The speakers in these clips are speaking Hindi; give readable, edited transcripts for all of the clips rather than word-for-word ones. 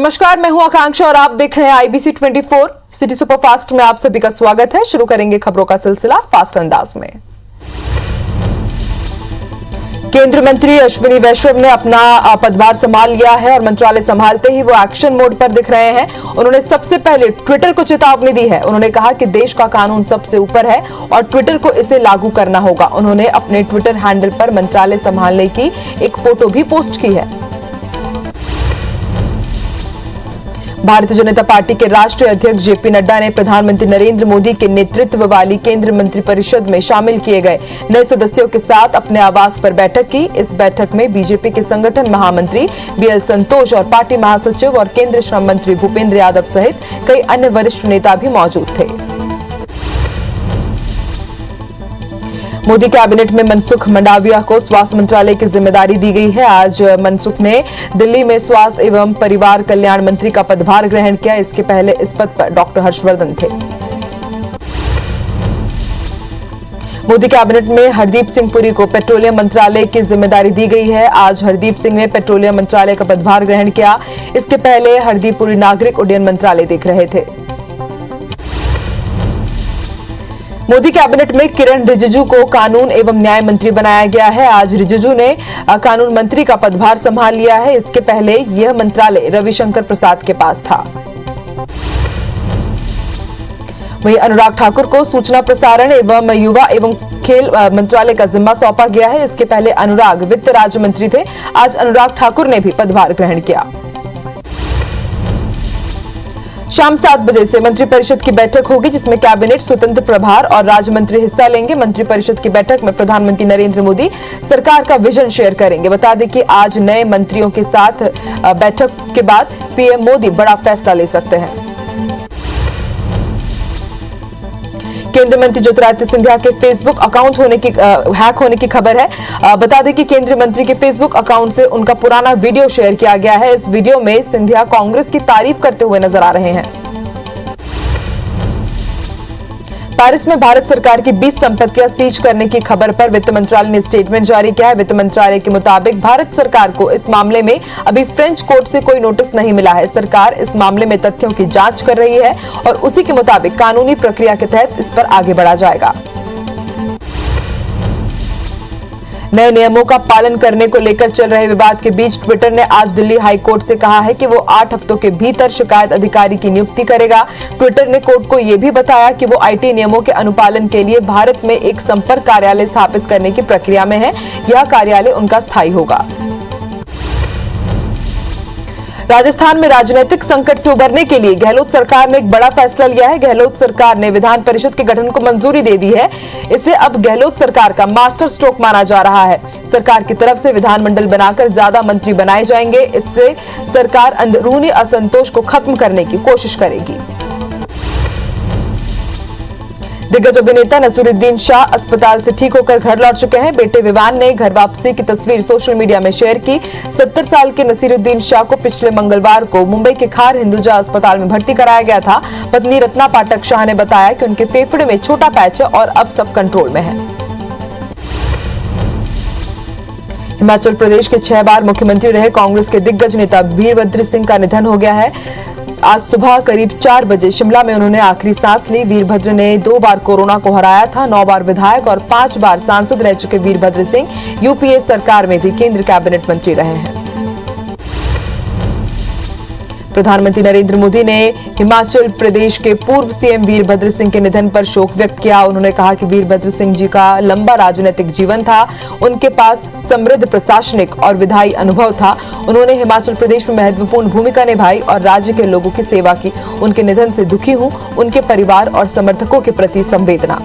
नमस्कार, मैं हूं आकांक्षा और आप देख रहे हैं आईबीसी 24 सिटी सुपरफास्ट में। आप सभी का स्वागत है। शुरू करेंगे खबरों का सिलसिला फास्ट अंदाज में। केंद्रीय मंत्री अश्विनी वैष्णव ने अपना पदभार संभाल लिया है और मंत्रालय संभालते ही वो एक्शन मोड पर दिख रहे हैं। उन्होंने सबसे पहले ट्विटर को चेतावनी दी है। उन्होंने कहा कि देश का कानून सबसे ऊपर है और ट्विटर को इसे लागू करना होगा। उन्होंने अपने ट्विटर हैंडल पर मंत्रालय संभालने की एक फोटो भी पोस्ट की है। भारतीय जनता पार्टी के राष्ट्रीय अध्यक्ष जेपी नड्डा ने प्रधानमंत्री नरेंद्र मोदी के नेतृत्व वाली केंद्रीय मंत्रिपरिषद में शामिल किए गए नए सदस्यों के साथ अपने आवास पर बैठक की। इस बैठक में बीजेपी के संगठन महामंत्री बीएल संतोष और पार्टी महासचिव और केंद्रीय श्रम मंत्री भूपेंद्र यादव सहित कई अन्य वरिष्ठ नेता भी मौजूद थे। मोदी कैबिनेट में मनसुख मंडाविया को स्वास्थ्य मंत्रालय की जिम्मेदारी दी गई है। आज मनसुख ने दिल्ली में स्वास्थ्य एवं परिवार कल्याण मंत्री का पदभार ग्रहण किया। इसके पहले इस पद पर डॉक्टर हर्षवर्धन थे। मोदी कैबिनेट में हरदीप सिंह पुरी को पेट्रोलियम मंत्रालय की जिम्मेदारी दी गई है। आज हरदीप सिंह ने पेट्रोलियम मंत्रालय का पदभार ग्रहण किया। इसके पहले हरदीप पुरी नागरिक उड्डयन मंत्रालय देख रहे थे। मोदी कैबिनेट में किरण रिजिजू को कानून एवं न्याय मंत्री बनाया गया है। आज रिजिजू ने कानून मंत्री का पदभार संभाल लिया है। इसके पहले यह मंत्रालय रविशंकर प्रसाद के पास था। वहीं अनुराग ठाकुर को सूचना प्रसारण एवं युवा एवं खेल मंत्रालय का जिम्मा सौंपा गया है। इसके पहले अनुराग वित्त राज्य मंत्री थे। आज अनुराग ठाकुर ने भी पदभार ग्रहण किया। शाम 7 बजे से मंत्रिपरिषद की बैठक होगी, जिसमें कैबिनेट, स्वतंत्र प्रभार और राज्य मंत्री हिस्सा लेंगे। मंत्रिपरिषद की बैठक में प्रधानमंत्री नरेंद्र मोदी सरकार का विजन शेयर करेंगे। बता दें कि आज नए मंत्रियों के साथ बैठक के बाद पीएम मोदी बड़ा फैसला ले सकते हैं। केंद्रीय मंत्री ज्योतिरादित्य सिंधिया के फेसबुक अकाउंट हैक होने की खबर है। बता दें कि केंद्रीय मंत्री के फेसबुक अकाउंट से उनका पुराना वीडियो शेयर किया गया है। इस वीडियो में सिंधिया कांग्रेस की तारीफ करते हुए नजर आ रहे हैं। पेरिस में भारत सरकार की 20 संपत्तियां सीज करने की खबर पर वित्त मंत्रालय ने स्टेटमेंट जारी किया है। वित्त मंत्रालय के मुताबिक भारत सरकार को इस मामले में अभी फ्रेंच कोर्ट से कोई नोटिस नहीं मिला है। सरकार इस मामले में तथ्यों की जांच कर रही है और उसी के मुताबिक कानूनी प्रक्रिया के तहत इस पर आगे बढ़ा जाएगा। नए नियमों का पालन करने को लेकर चल रहे विवाद के बीच ट्विटर ने आज दिल्ली हाई कोर्ट से कहा है कि वो 8 हफ्तों के भीतर शिकायत अधिकारी की नियुक्ति करेगा। ट्विटर ने कोर्ट को यह भी बताया कि वो आईटी नियमों के अनुपालन के लिए भारत में एक संपर्क कार्यालय स्थापित करने की प्रक्रिया में है। यह कार्यालय उनका स्थायी होगा। राजस्थान में राजनीतिक संकट से उबरने के लिए गहलोत सरकार ने एक बड़ा फैसला लिया है। गहलोत सरकार ने विधान परिषद के गठन को मंजूरी दे दी है। इसे अब गहलोत सरकार का मास्टर स्ट्रोक माना जा रहा है। सरकार की तरफ से विधानमंडल बनाकर ज्यादा मंत्री बनाए जाएंगे। इससे सरकार अंदरूनी असंतोष को खत्म करने की कोशिश करेगी। दिग्गज अभिनेता नसीरुद्दीन शाह अस्पताल से ठीक होकर घर लौट चुके हैं। बेटे विवान ने घर वापसी की तस्वीर सोशल मीडिया में शेयर की। 70 साल के नसीरुद्दीन शाह को पिछले मंगलवार को मुंबई के खार हिंदुजा अस्पताल में भर्ती कराया गया था। पत्नी रत्ना पाठक शाह ने बताया कि उनके फेफड़े में छोटा पैच है और अब सब कंट्रोल में है। हिमाचल प्रदेश के 6 बार मुख्यमंत्री रहे कांग्रेस के दिग्गज नेता वीरभद्र सिंह का निधन हो गया है। आज सुबह करीब 4 बजे शिमला में उन्होंने आखिरी सांस ली। वीरभद्र ने 2 बार कोरोना को हराया था। 9 बार विधायक और 5 बार सांसद रह चुके वीरभद्र सिंह यूपीए सरकार में भी केंद्रीय कैबिनेट मंत्री रहे हैं। प्रधानमंत्री नरेंद्र मोदी ने हिमाचल प्रदेश के पूर्व सीएम वीरभद्र सिंह के निधन पर शोक व्यक्त किया। उन्होंने कहा कि वीरभद्र सिंह जी का लंबा राजनीतिक जीवन था। उनके पास समृद्ध प्रशासनिक और विधायी अनुभव था। उन्होंने हिमाचल प्रदेश में महत्वपूर्ण भूमिका निभाई और राज्य के लोगों की सेवा की। उनके निधन से दुखी हूं। उनके परिवार और समर्थकों के प्रति संवेदना।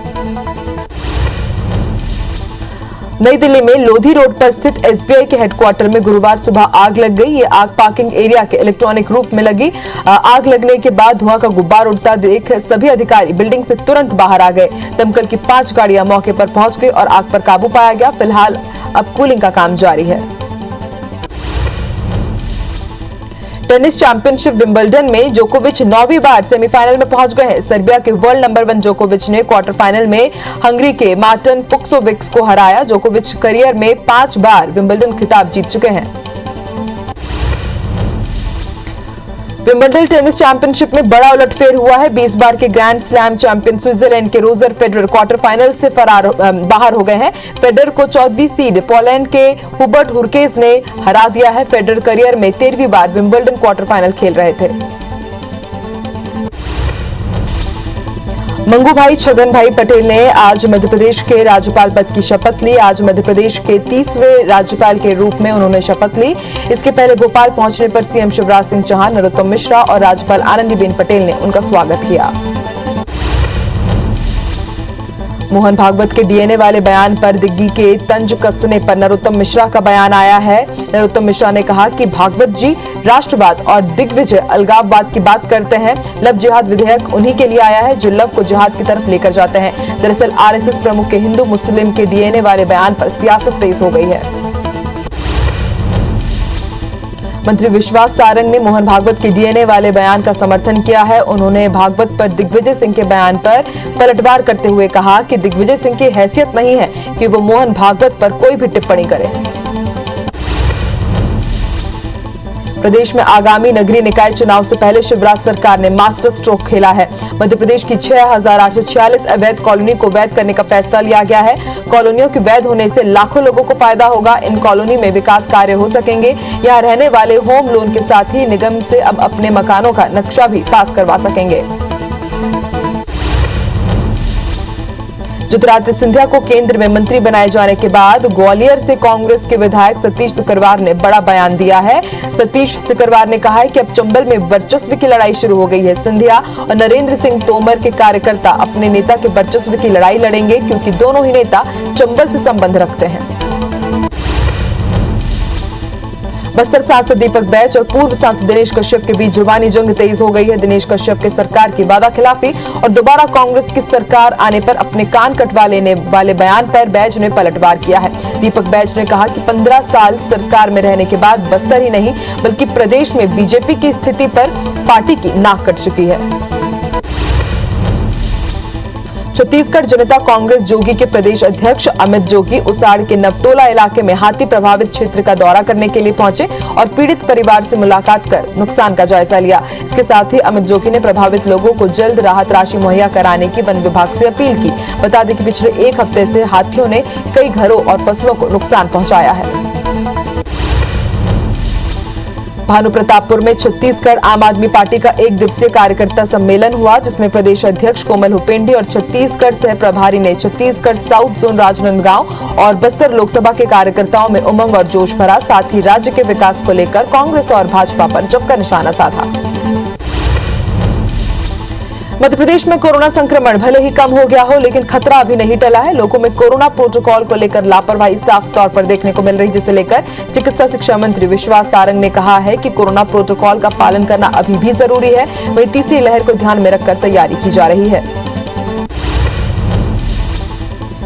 नई दिल्ली में लोधी रोड पर स्थित एसबीआई के हेडक्वार्टर में गुरुवार सुबह आग लग गई। ये आग पार्किंग एरिया के इलेक्ट्रॉनिक रूप में लगी। आग लगने के बाद धुआं का गुब्बार उड़ता देख सभी अधिकारी बिल्डिंग से तुरंत बाहर आ गए। दमकल की 5 गाड़ियां मौके पर पहुंच गई और आग पर काबू पाया गया। फिलहाल अब कूलिंग का काम जारी है। टेनिस चैंपियनशिप विंबलडन में जोकोविच 9वीं बार सेमीफाइनल में पहुंच गए हैं। सर्बिया के वर्ल्ड नंबर 1 जोकोविच ने क्वार्टर फाइनल में हंगरी के मार्टिन फुक्सोविक्स को हराया। जोकोविच करियर में 5 बार विंबलडन खिताब जीत चुके हैं। विंबलडन टेनिस चैंपियनशिप में बड़ा उलटफेर हुआ है। 20 बार के ग्रैंड स्लैम चैंपियन स्विट्जरलैंड के रोजर फेडरर क्वार्टर फाइनल से बाहर हो गए हैं। फेडरर को 14वीं सीड पोलैंड के हुबर्ट हुर्केज ने हरा दिया है। फेडरर करियर में 13वीं बार विंबलडन क्वार्टर फाइनल खेल रहे थे। मंगू भाई छगन भाई पटेल ने आज मध्य प्रदेश के राज्यपाल पद की शपथ ली। आज मध्य प्रदेश के 30वें राज्यपाल के रूप में उन्होंने शपथ ली। इसके पहले भोपाल पहुंचने पर सीएम शिवराज सिंह चौहान, नरोत्तम मिश्रा और राज्यपाल आनंदीबेन पटेल ने उनका स्वागत किया। मोहन भागवत के डीएनए वाले बयान पर दिग्गी के तंज कसने पर नरोत्तम मिश्रा का बयान आया है। नरोत्तम मिश्रा ने कहा कि भागवत जी राष्ट्रवाद और दिग्विजय अलगाववाद की बात करते हैं। लव जिहाद विधेयक उन्हीं के लिए आया है जो लव को जिहाद की तरफ लेकर जाते हैं। दरअसल आरएसएस प्रमुख के हिंदू मुस्लिम के डीएनए वाले बयान पर सियासत तेज हो गई है। मंत्री विश्वास सारंग ने मोहन भागवत के डीएनए वाले बयान का समर्थन किया है। उन्होंने भागवत पर दिग्विजय सिंह के बयान पर पलटवार करते हुए कहा कि दिग्विजय सिंह की हैसियत नहीं है कि वो मोहन भागवत पर कोई भी टिप्पणी करे। प्रदेश में आगामी नगरीय निकाय चुनाव से पहले शिवराज सरकार ने मास्टर स्ट्रोक खेला है। मध्य प्रदेश की 6,846 अवैध कॉलोनी को वैध करने का फैसला लिया गया है। कॉलोनियों के वैध होने से लाखों लोगों को फायदा होगा। इन कॉलोनी में विकास कार्य हो सकेंगे। यहाँ रहने वाले होम लोन के साथ ही निगम से अब अपने मकानों का नक्शा भी पास करवा सकेंगे। ज्योतिरादित्य सिंधिया को केंद्र में मंत्री बनाए जाने के बाद ग्वालियर से कांग्रेस के विधायक सतीश सिकरवार ने बड़ा बयान दिया है। सतीश सिकरवार ने कहा है कि अब चंबल में वर्चस्व की लड़ाई शुरू हो गई है। सिंधिया और नरेंद्र सिंह तोमर के कार्यकर्ता अपने नेता के वर्चस्व की लड़ाई लड़ेंगे क्योंकि दोनों ही नेता चंबल से संबंध रखते हैं। बस्तर सांसद दीपक बैच और पूर्व सांसद दिनेश कश्यप के बीच जुबानी जंग तेज हो गई है। दिनेश कश्यप के सरकार की वादा खिलाफी और दोबारा कांग्रेस की सरकार आने पर अपने कान कटवा लेने वाले बयान पर बैच ने पलटवार किया है। दीपक बैच ने कहा कि 15 साल सरकार में रहने के बाद बस्तर ही नहीं बल्कि प्रदेश में बीजेपी की स्थिति पर पार्टी की नाक कट चुकी है। छत्तीसगढ़ जनता कांग्रेस जोगी के प्रदेश अध्यक्ष अमित जोगी उसाड़ के नवटोला इलाके में हाथी प्रभावित क्षेत्र का दौरा करने के लिए पहुंचे और पीड़ित परिवार से मुलाकात कर नुकसान का जायजा लिया। इसके साथ ही अमित जोगी ने प्रभावित लोगों को जल्द राहत राशि मुहैया कराने की वन विभाग से अपील की। बता दें कि पिछले एक हफ्ते से हाथियों ने कई घरों और फसलों को नुकसान पहुंचाया है। भानुप्रतापपुर में छत्तीसगढ़ आम आदमी पार्टी का एक दिवसीय कार्यकर्ता सम्मेलन हुआ जिसमें प्रदेश अध्यक्ष कोमल हुपेंडी और छत्तीसगढ़ सह प्रभारी ने छत्तीसगढ़ साउथ जोन राजनांदगांव और बस्तर लोकसभा के कार्यकर्ताओं में उमंग और जोश भरा। साथ ही राज्य के विकास को लेकर कांग्रेस और भाजपा पर जमकर निशाना साधा। मध्य प्रदेश में कोरोना संक्रमण भले ही कम हो गया हो लेकिन खतरा अभी नहीं टला है। लोगों में कोरोना प्रोटोकॉल को लेकर लापरवाही साफ तौर पर देखने को मिल रही, जिसे लेकर चिकित्सा शिक्षा मंत्री विश्वास सारंग ने कहा है कि कोरोना प्रोटोकॉल का पालन करना अभी भी जरूरी है। वहीं तीसरी लहर को ध्यान में रखकर तैयारी की जा रही है।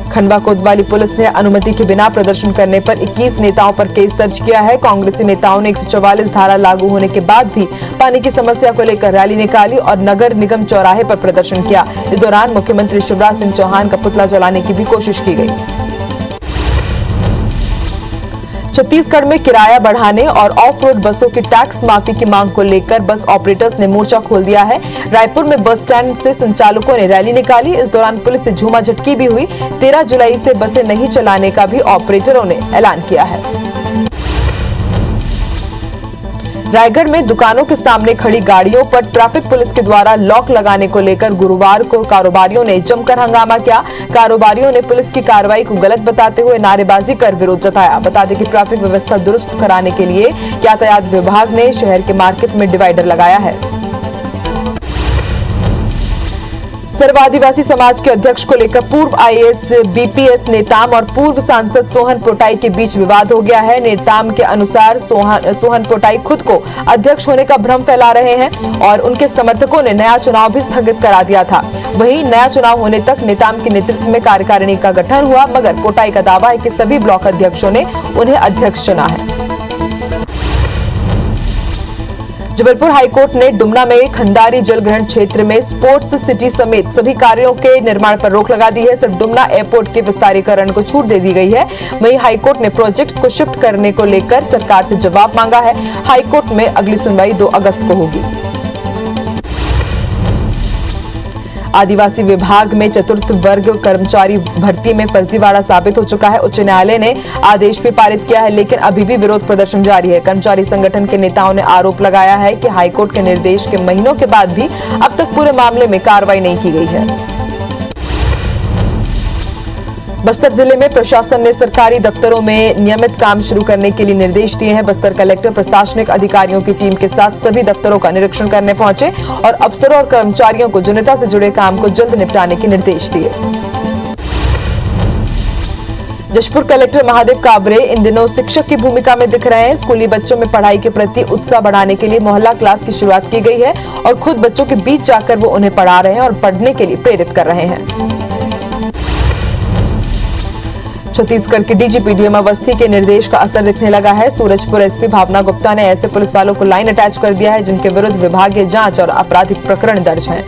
खंडवा कोतवाली पुलिस ने अनुमति के बिना प्रदर्शन करने पर 21 नेताओं पर केस दर्ज किया है। कांग्रेसी नेताओं ने 144 धारा लागू होने के बाद भी पानी की समस्या को लेकर रैली निकाली और नगर निगम चौराहे पर प्रदर्शन किया। इस दौरान मुख्यमंत्री शिवराज सिंह चौहान का पुतला जलाने की भी कोशिश की गई। छत्तीसगढ़ में किराया बढ़ाने और ऑफ रोड बसों की टैक्स माफी की मांग को लेकर बस ऑपरेटर्स ने मोर्चा खोल दिया है। रायपुर में बस स्टैंड से संचालकों ने रैली निकाली। इस दौरान पुलिस से झूमा झटकी भी हुई। 13 जुलाई से बसें नहीं चलाने का भी ऑपरेटरों ने ऐलान किया है। रायगढ़ में दुकानों के सामने खड़ी गाड़ियों पर ट्रैफिक पुलिस के द्वारा लॉक लगाने को लेकर गुरुवार को कारोबारियों ने जमकर हंगामा किया। कारोबारियों ने पुलिस की कार्रवाई को गलत बताते हुए नारेबाजी कर विरोध जताया। बता दें कि ट्रैफिक व्यवस्था दुरुस्त कराने के लिए यातायात विभाग ने शहर के मार्केट में डिवाइडर लगाया है। सर्व आदिवासी समाज के अध्यक्ष को लेकर पूर्व आईएएस बीपीएस नेताम और पूर्व सांसद सोहन पोटाई के बीच विवाद हो गया है। नेताम के अनुसार सोहन पोटाई खुद को अध्यक्ष होने का भ्रम फैला रहे हैं और उनके समर्थकों ने नया चुनाव भी स्थगित करा दिया था। वहीं नया चुनाव होने तक नेताम के नेतृत्व में कार्यकारिणी का गठन हुआ, मगर पोटाई का दावा है कि सभी ब्लॉक अध्यक्षों ने उन्हें अध्यक्ष चुना है। जबलपुर हाईकोर्ट ने डुमना में खंदारी जलग्रहण क्षेत्र में स्पोर्ट्स सिटी समेत सभी कार्यों के निर्माण पर रोक लगा दी है। सिर्फ डुमना एयरपोर्ट के विस्तारीकरण को छूट दे दी गई है। वहीं हाईकोर्ट ने प्रोजेक्ट्स को शिफ्ट करने को लेकर सरकार से जवाब मांगा है। हाईकोर्ट में अगली सुनवाई 2 अगस्त को होगी। आदिवासी विभाग में चतुर्थ वर्ग कर्मचारी भर्ती में फर्जीवाड़ा साबित हो चुका है। उच्च न्यायालय ने आदेश भी पारित किया है, लेकिन अभी भी विरोध प्रदर्शन जारी है। कर्मचारी संगठन के नेताओं ने आरोप लगाया है कि हाईकोर्ट के निर्देश के महीनों के बाद भी अब तक पूरे मामले में कार्रवाई नहीं की गई है। बस्तर जिले में प्रशासन ने सरकारी दफ्तरों में नियमित काम शुरू करने के लिए निर्देश दिए हैं। बस्तर कलेक्टर प्रशासनिक अधिकारियों की टीम के साथ सभी दफ्तरों का निरीक्षण करने पहुंचे और अफसरों और कर्मचारियों को जनता से जुड़े काम को जल्द निपटाने के निर्देश दिए। जशपुर कलेक्टर महादेव काबरे इन दिनों शिक्षक की भूमिका में दिख रहे हैं। स्कूली बच्चों में पढ़ाई के प्रति उत्साह बढ़ाने के लिए मोहल्ला क्लास की शुरुआत की गई है और खुद बच्चों के बीच जाकर वो उन्हें पढ़ा रहे हैं और पढ़ने के लिए प्रेरित कर रहे हैं। छत्तीसगढ़ के डीजीपी डीएम अवस्थी के निर्देश का असर दिखने लगा है। सूरजपुर एसपी भावना गुप्ता ने ऐसे पुलिस वालों को लाइन अटैच कर दिया है जिनके विरुद्ध विभागीय जांच और आपराधिक प्रकरण दर्ज हैं।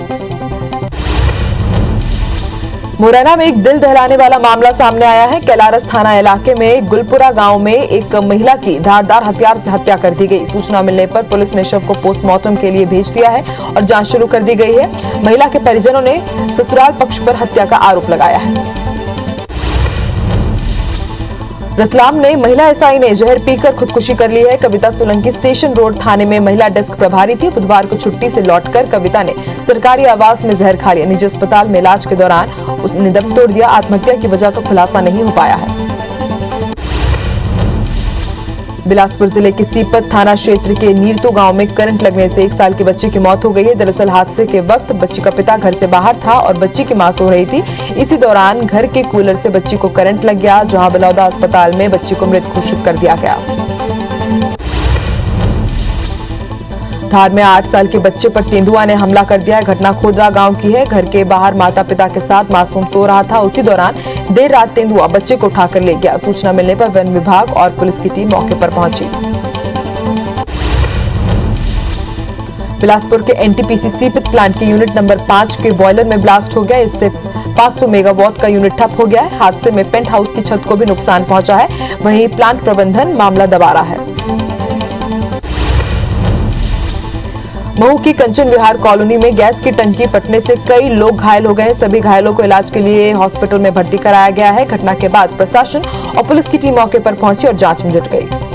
मुरैना में एक दिल दहलाने वाला मामला सामने आया है। कैलारस थाना इलाके में गुलपुरा गांव में एक महिला की धारदार हथियार से हत्या कर दी गई। सूचना मिलने पर पुलिस ने शव को पोस्टमार्टम के लिए भेज दिया है और जांच शुरू कर दी गई है। महिला के परिजनों ने ससुराल पक्ष पर हत्या का आरोप लगाया है। रतलाम ने महिला एसआई ने जहर पीकर खुदकुशी कर ली है। कविता सोलंकी स्टेशन रोड थाने में महिला डेस्क प्रभारी थी। बुधवार को छुट्टी से लौटकर कविता ने सरकारी आवास में जहर खा लिया। निजी अस्पताल में इलाज के दौरान उसने दम तोड़ दिया। आत्महत्या की वजह का खुलासा नहीं हो पाया है। बिलासपुर जिले के सीपत थाना क्षेत्र के नीरतो गांव में करंट लगने से 1 साल के बच्चे की मौत हो गई है। दरअसल हादसे के वक्त बच्ची का पिता घर से बाहर था और बच्ची की मां सो रही थी। इसी दौरान घर के कूलर से बच्ची को करंट लग गया, जहां बलौदा अस्पताल में बच्ची को मृत घोषित कर दिया गया। धार में 8 साल के बच्चे पर तेंदुआ ने हमला कर दिया है। घटना खोदरा गांव की है। घर के बाहर माता पिता के साथ मासूम सो रहा था। उसी दौरान देर रात तेंदुआ बच्चे को उठाकर ले गया। सूचना मिलने पर वन विभाग और पुलिस की टीम मौके पर पहुंची। बिलासपुर के एनटीपीसी सीपत प्लांट के यूनिट नंबर 5 के बॉयलर में ब्लास्ट हो गया। इससे 500 मेगावाट का यूनिट ठप हो गया है। हादसे में पेंट हाउस की छत को भी नुकसान पहुंचा है। वहीं प्लांट प्रबंधन मामला दबा रहा है। महू की कंचन विहार कॉलोनी में गैस की टंकी फटने से कई लोग घायल हो गए हैं। सभी घायलों को इलाज के लिए हॉस्पिटल में भर्ती कराया गया है। घटना के बाद प्रशासन और पुलिस की टीम मौके पर पहुंची और जांच में जुट गई।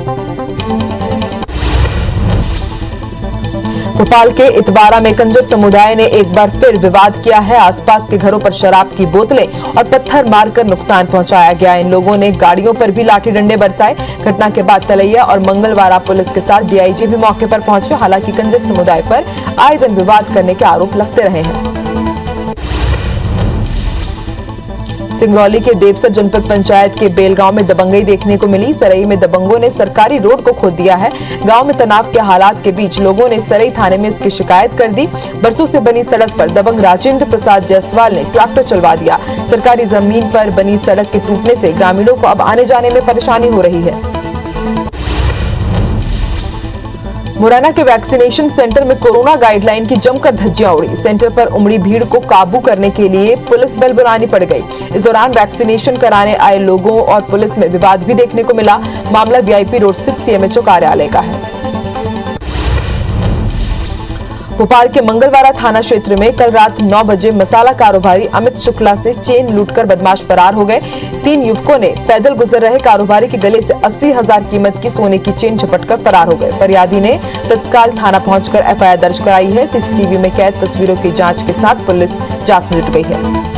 भोपाल के इतवारा में कंजर समुदाय ने एक बार फिर विवाद किया है। आसपास के घरों पर शराब की बोतलें और पत्थर मारकर नुकसान पहुंचाया गया। इन लोगों ने गाड़ियों पर भी लाठी डंडे बरसाए। घटना के बाद तलैया और मंगलवारा पुलिस के साथ डीआईजी भी मौके पर पहुंचे। हालांकि कंजर समुदाय पर आए दिन विवाद करने के आरोप लगते रहे हैं। सिंगरौली के देवसर जनपद पंचायत के बेलगांव में दबंगई देखने को मिली। सरई में दबंगों ने सरकारी रोड को खोद दिया है। गांव में तनाव के हालात के बीच लोगों ने सरई थाने में इसकी शिकायत कर दी। बरसों से बनी सड़क पर दबंग राजेंद्र प्रसाद जायसवाल ने ट्रैक्टर चलवा दिया। सरकारी जमीन पर बनी सड़क के टूटने से ग्रामीणों को अब आने जाने में परेशानी हो रही है। मुरैना के वैक्सीनेशन सेंटर में कोरोना गाइडलाइन की जमकर धज्जियां उड़ी। सेंटर पर उमड़ी भीड़ को काबू करने के लिए पुलिस बल बुलानी पड़ गई। इस दौरान वैक्सीनेशन कराने आए लोगों और पुलिस में विवाद भी देखने को मिला। मामला वीआईपी रोड स्थित सीएमएचओ कार्यालय का है। भोपाल के मंगलवारा थाना क्षेत्र में कल रात 9 बजे मसाला कारोबारी अमित शुक्ला से चेन लूटकर बदमाश फरार हो गए। 3 युवकों ने पैदल गुजर रहे कारोबारी के गले से 80,000 कीमत की सोने की चेन झपटकर फरार हो गए। फरियादी ने तत्काल थाना पहुंचकर एफआईआर दर्ज कराई है। सीसीटीवी में कैद तस्वीरों की जांच के साथ पुलिस जांच में जुट गई है।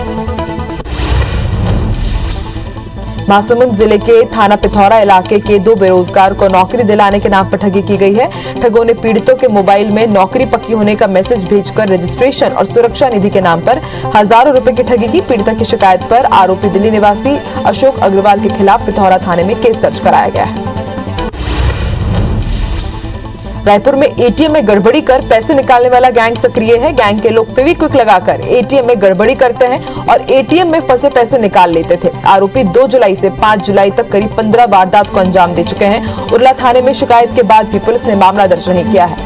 महासमुंद जिले के थाना पिथौरा इलाके के 2 बेरोजगार को नौकरी दिलाने के नाम पर ठगी की गई है। ठगों ने पीड़ितों के मोबाइल में नौकरी पक्की होने का मैसेज भेजकर रजिस्ट्रेशन और सुरक्षा निधि के नाम पर हजारों रुपए की ठगी की। पीड़िता की शिकायत पर आरोपी दिल्ली निवासी अशोक अग्रवाल के खिलाफ पिथौरा थाने में केस दर्ज कराया गया है। रायपुर में एटीएम में गड़बड़ी कर पैसे निकालने वाला गैंग सक्रिय है। गैंग के लोग फेविक्विक लगाकर एटीएम में गड़बड़ी करते हैं और एटीएम में फंसे पैसे निकाल लेते थे। आरोपी 2 जुलाई से 5 जुलाई तक करीब 15 वारदात को अंजाम दे चुके हैं। उरला थाने में शिकायत के बाद भी पुलिस ने मामला दर्ज नहीं किया है।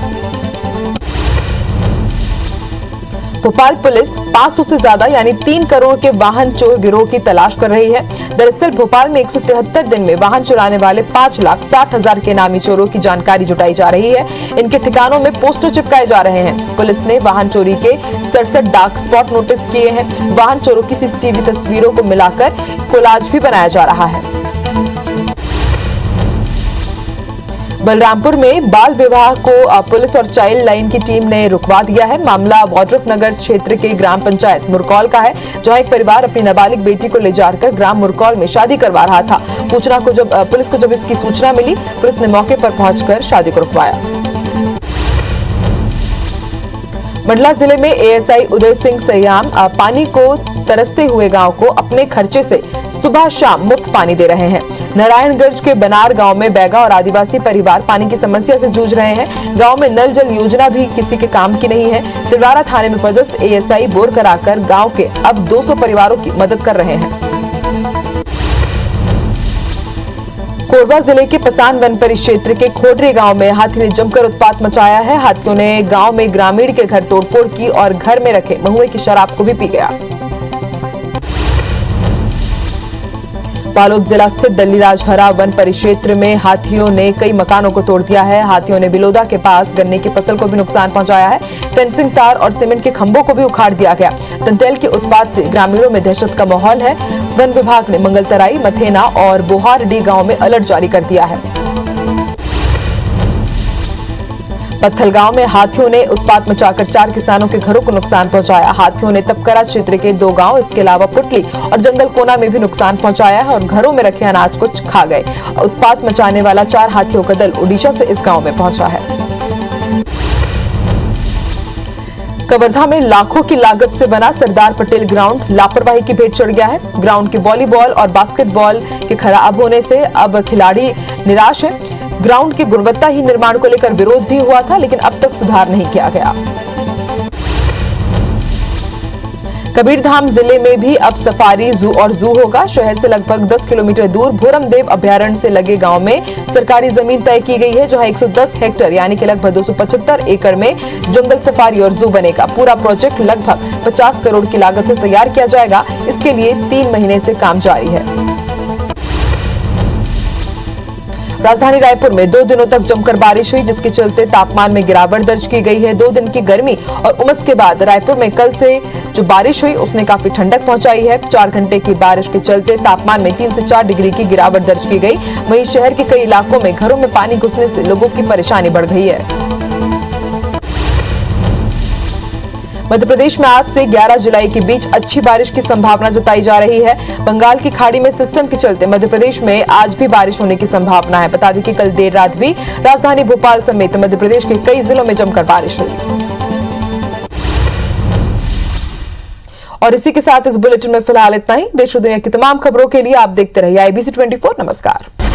भोपाल पुलिस 500 से ज्यादा यानी 3 करोड़ के वाहन चोर गिरोह की तलाश कर रही है। दरअसल भोपाल में 173 दिन में वाहन चुराने वाले 5,60,000 के नामी चोरों की जानकारी जुटाई जा रही है। इनके ठिकानों में पोस्टर चिपकाए जा रहे हैं। पुलिस ने वाहन चोरी के 67 डार्क स्पॉट नोटिस किए हैं। वाहन चोरों की सीसीटीवी तस्वीरों को मिलाकर कोलाज भी बनाया जा रहा है। बलरामपुर में बाल विवाह को पुलिस और चाइल्ड लाइन की टीम ने रुकवा दिया है। मामला वाड्रफ नगर क्षेत्र के ग्राम पंचायत मुरकौल का है, जहां एक परिवार अपनी नाबालिग बेटी को ले जाकर ग्राम मुरकौल में शादी करवा रहा था। पुलिस को जब इसकी सूचना मिली, पुलिस ने मौके पर पहुंचकर शादी को रुकवाया। मंडला जिले में एएसआई उदय सिंह सयाम पानी को तरसते हुए गांव को अपने खर्चे से सुबह शाम मुफ्त पानी दे रहे हैं। नारायणगंज के बनार गांव में बैगा और आदिवासी परिवार पानी की समस्या से जूझ रहे हैं। गांव में नल जल योजना भी किसी के काम की नहीं है। तिलवारा थाने में पदस्थ एएसआई बोर कराकर गांव के अब 200 परिवारों की मदद कर रहे हैं। कोरबा जिले के पसान वन परिक्षेत्र के खोडरे गांव में हाथी ने जमकर उत्पात मचाया है। हाथियों ने गांव में ग्रामीण के घर तोड़फोड़ की और घर में रखे महुए की शराब को भी पी गया। बालोद जिला स्थित दल्लीराजहरा वन परिक्षेत्र में हाथियों ने कई मकानों को तोड़ दिया है। हाथियों ने बिलोदा के पास गन्ने की फसल को भी नुकसान पहुंचाया है। फेंसिंग तार और सीमेंट के खंभों को भी उखाड़ दिया गया। दंतेल के उत्पात से ग्रामीणों में दहशत का माहौल है। वन विभाग ने मंगलतराई, मथेना और बोहारडी गांव में अलर्ट जारी कर दिया है। पत्थल गांव में हाथियों ने उत्पात मचाकर 4 किसानों के घरों को नुकसान पहुंचाया। हाथियों ने तपकरा क्षेत्र के 2 गांव, इसके अलावा पुटली और जंगल कोना में भी नुकसान पहुंचाया है और घरों में रखे अनाज को खा गए। उत्पात मचाने वाला 4 हाथियों का दल ओडिशा से इस गांव में पहुंचा है। कवर्धा में लाखों की लागत से बना सरदार पटेल ग्राउंड लापरवाही की भेंट चढ़ गया है। ग्राउंड के वॉलीबॉल और बास्केटबॉल के खराब होने से अब खिलाड़ी निराश है। ग्राउंड की गुणवत्ता ही निर्माण को लेकर विरोध भी हुआ था, लेकिन अब तक सुधार नहीं किया गया। कबीरधाम जिले में भी अब सफारी जू होगा। शहर से लगभग 10 किलोमीटर दूर भोरमदेव अभ्यारण्य से लगे गांव में सरकारी जमीन तय की गई है, जहां 110 हेक्टेयर यानी कि लगभग 275 एकड़ में जंगल सफारी और जू बनेगा। पूरा प्रोजेक्ट लगभग 50 करोड़ की लागत से तैयार किया जाएगा। इसके लिए 3 महीने से काम जारी है। राजधानी रायपुर में 2 दिनों तक जमकर बारिश हुई, जिसके चलते तापमान में गिरावट दर्ज की गई है। 2 दिन की गर्मी और उमस के बाद रायपुर में कल से जो बारिश हुई उसने काफी ठंडक पहुंचाई है। 4 घंटे की बारिश के चलते तापमान में 3 से 4 डिग्री की गिरावट दर्ज की गई। वहीं शहर के कई इलाकों में घरों में पानी घुसने से लोगों की परेशानी बढ़ गई है। मध्य प्रदेश में आज से 11 जुलाई के बीच अच्छी बारिश की संभावना जताई जा रही है। बंगाल की खाड़ी में सिस्टम के चलते मध्य प्रदेश में आज भी बारिश होने की संभावना है। बता दें कि कल देर रात भी राजधानी भोपाल समेत मध्य प्रदेश के कई जिलों में जमकर बारिश हुई। और इसी के साथ इस बुलेटिन में फिलहाल इतना ही। देश और दुनिया की तमाम खबरों के लिए आप देखते रहिए IBC 24। नमस्कार।